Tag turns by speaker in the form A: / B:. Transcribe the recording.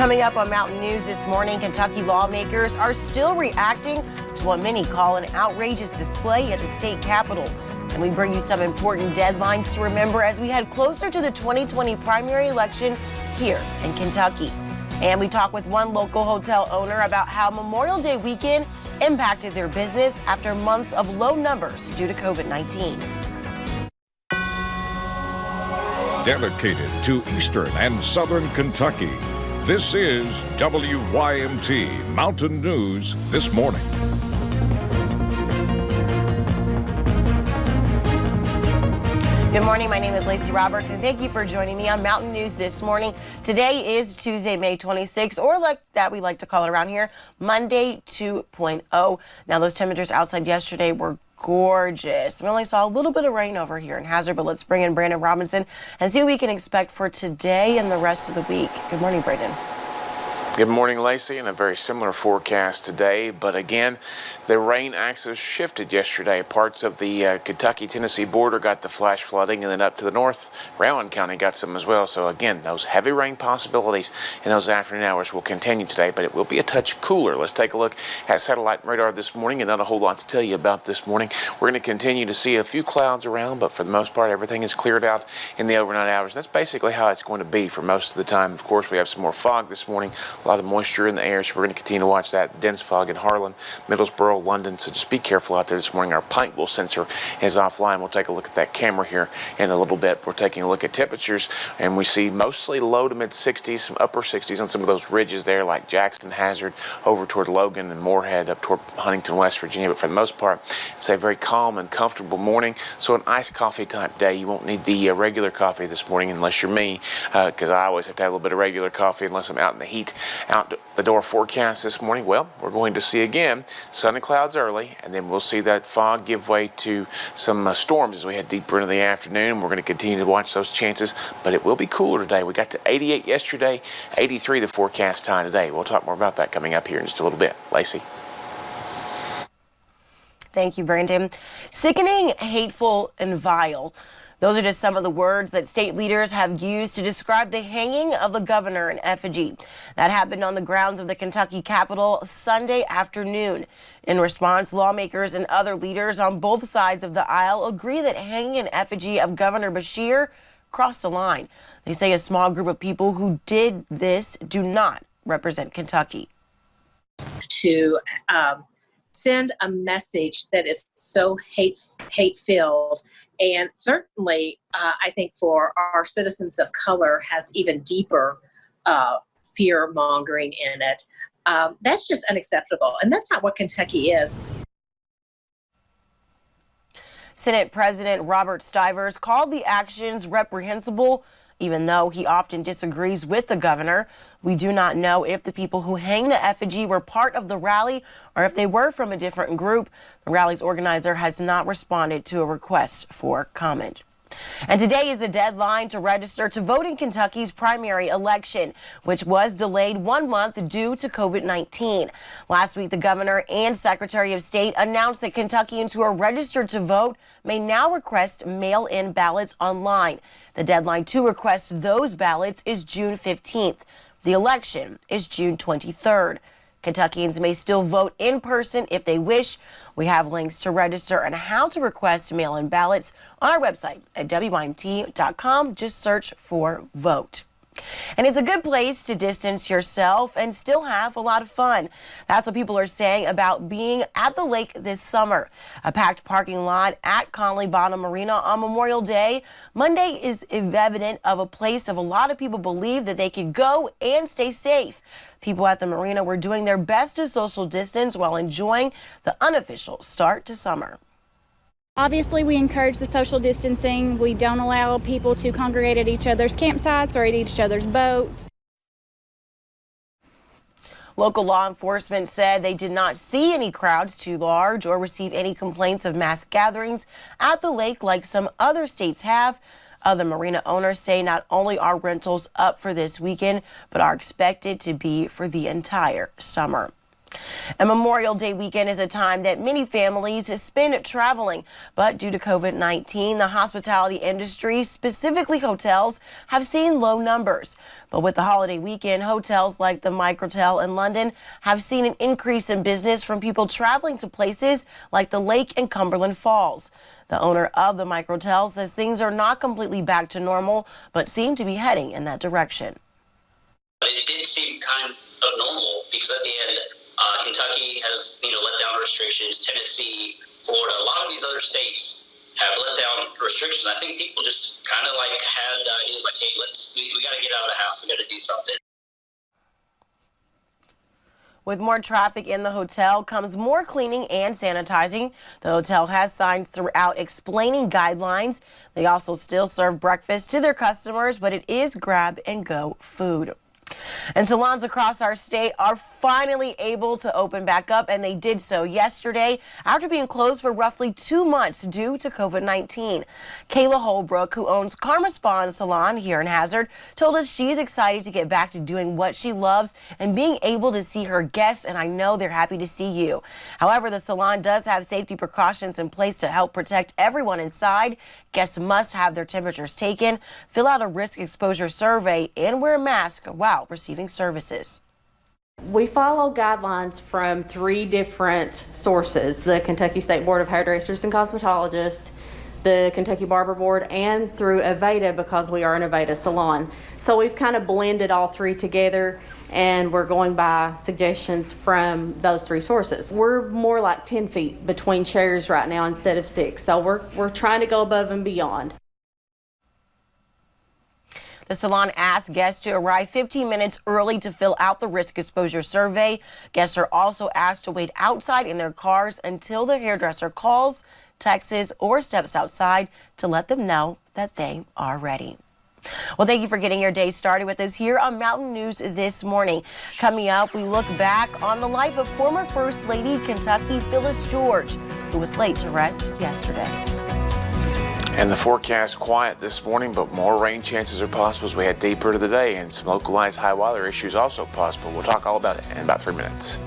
A: Coming up on Mountain News this morning, Kentucky lawmakers are still reacting to what many call an outrageous display at the state capitol. And we bring you some important deadlines to remember as we head closer to the 2020 primary election here in Kentucky. And we talk with one local hotel owner about how Memorial Day weekend impacted their business after months of low numbers due to COVID-19.
B: Dedicated to Eastern and Southern Kentucky, this is WYMT Mountain News This Morning.
A: Good morning. My name is Lacey Roberts, and thank you for joining me on Mountain News This Morning. Today is Tuesday, May 26th, or like that we like to call it around here, Monday 2.0. Now, those temperatures outside yesterday were gorgeous. We only saw a little bit of rain over here in Hazard, but let's bring in Brandon Robinson and see what we can expect for today and the rest of the week. Good morning, Brandon.
C: Good morning, Lacey, and a very similar forecast today, but again, the rain axis shifted yesterday. Parts of the Kentucky-Tennessee border got the flash flooding, and then up to the north, Rowan County got some as well. So again, those heavy rain possibilities in those afternoon hours will continue today, but it will be a touch cooler. Let's take a look at satellite radar this morning, and not a whole lot to tell you about this morning. We're going to continue to see a few clouds around, but for the most part, everything is cleared out in the overnight hours. That's basically how it's going to be for most of the time. Of course, we have some more fog this morning. A lot of moisture in the air, so we're going to continue to watch that dense fog in Harlan, Middlesboro, London, so just be careful out there this morning. Our Pikeville sensor is offline. We'll take a look at that camera here in a little bit. We're taking a look at temperatures, and we see mostly low to mid 60s, some upper 60s on some of those ridges there like Jackson, Hazard, over toward Logan and Moorhead, up toward Huntington, West Virginia. But for the most part, it's a very calm and comfortable morning, so an iced coffee type day. You won't need the regular coffee this morning unless you're me, because I always have to have a little bit of regular coffee unless I'm out in the heat. Out the door forecast this morning, well, we're going to see again sun and clouds early, and then we'll see that fog give way to some storms as we head deeper into the afternoon. We're going to continue to watch those chances, but it will be cooler today. We got to 88 yesterday, 83 the forecast time today. We'll talk more about that coming up here in just a little bit. Lacey.
A: Thank you, Brandon. Sickening, hateful, and vile. Those are just some of the words that state leaders have used to describe the hanging of the governor in effigy. That happened on the grounds of the Kentucky Capitol Sunday afternoon. In response, lawmakers and other leaders on both sides of the aisle agree that hanging an effigy of Governor Beshear crossed the line. They say a small group of people who did this do not represent Kentucky.
D: To send a message that is so hate-filled, and certainly I think for our citizens of color has even deeper fear-mongering in it. That's just unacceptable, and that's not what Kentucky is.
A: Senate President Robert Stivers called the actions reprehensible, even though he often disagrees with the governor. We do not know if the people who hang the effigy were part of the rally or if they were from a different group. The rally's organizer has not responded to a request for comment. And today is the deadline to register to vote in Kentucky's primary election, which was delayed 1 month due to COVID-19. Last week, the governor and Secretary of State announced that Kentuckians who are registered to vote may now request mail-in ballots online. The deadline to request those ballots is June 15th. The election is June 23rd. Kentuckians may still vote in person if they wish. We have links to register and how to request mail-in ballots on our website at WYMT.com. Just search for vote. And it's a good place to distance yourself and still have a lot of fun. That's what people are saying about being at the lake this summer. A packed parking lot at Conley Bottom Marina on Memorial Day Monday is evident of a place of a lot of people believe that they could go and stay safe. People at the marina were doing their best to social distance while enjoying the unofficial start to summer.
E: Obviously, we encourage the social distancing. We don't allow people to congregate at each other's campsites or at each other's boats.
A: Local law enforcement said they did not see any crowds too large or receive any complaints of mass gatherings at the lake like some other states have. Other marina owners say not only are rentals up for this weekend, but are expected to be for the entire summer. And Memorial Day weekend is a time that many families spend traveling, but due to COVID-19, the hospitality industry, specifically hotels, have seen low numbers. But with the holiday weekend, hotels like the Microtel in London have seen an increase in business from people traveling to places like the lake and Cumberland Falls. The owner of the Microtel says things are not completely back to normal, but seem to be heading in that direction.
F: It did seem kind of normal because at the end, Kentucky has, let down restrictions. Tennessee, Florida, a lot of these other states have let down restrictions. I think people just kind of had ideas like, hey, we got to get out of the house. We got to do something.
A: With more traffic in the hotel comes more cleaning and sanitizing. The hotel has signs throughout explaining guidelines. They also still serve breakfast to their customers, but it is grab and go food. And salons across our state are finally able to open back up, and they did so yesterday after being closed for roughly 2 months due to COVID-19. Kayla Holbrook, who owns Karma Spa and Salon here in Hazard, told us she's excited to get back to doing what she loves and being able to see her guests, and I know they're happy to see you. However, the salon does have safety precautions in place to help protect everyone inside. Guests must have their temperatures taken, fill out a risk exposure survey, and wear a mask while receiving services.
G: We follow guidelines from 3 different sources: the Kentucky State Board of Hairdressers and Cosmetologists, the Kentucky Barber Board, and through Aveda because we are an Aveda salon. So we've kind of blended all 3 together, and we're going by suggestions from those 3 sources. We're more like 10 feet between chairs right now instead of 6, so we're trying to go above and beyond.
A: The salon asked guests to arrive 15 minutes early to fill out the risk exposure survey. Guests are also asked to wait outside in their cars until the hairdresser calls, texts, or steps outside to let them know that they are ready. Well, thank you for getting your day started with us here on Mountain News this morning. Coming up, we look back on the life of former First Lady Kentucky Phyllis George, who was laid to rest yesterday.
C: And the forecast quiet this morning, but more rain chances are possible as we head deeper into the day, and some localized high weather issues also possible. We'll talk all about it in about 3 minutes.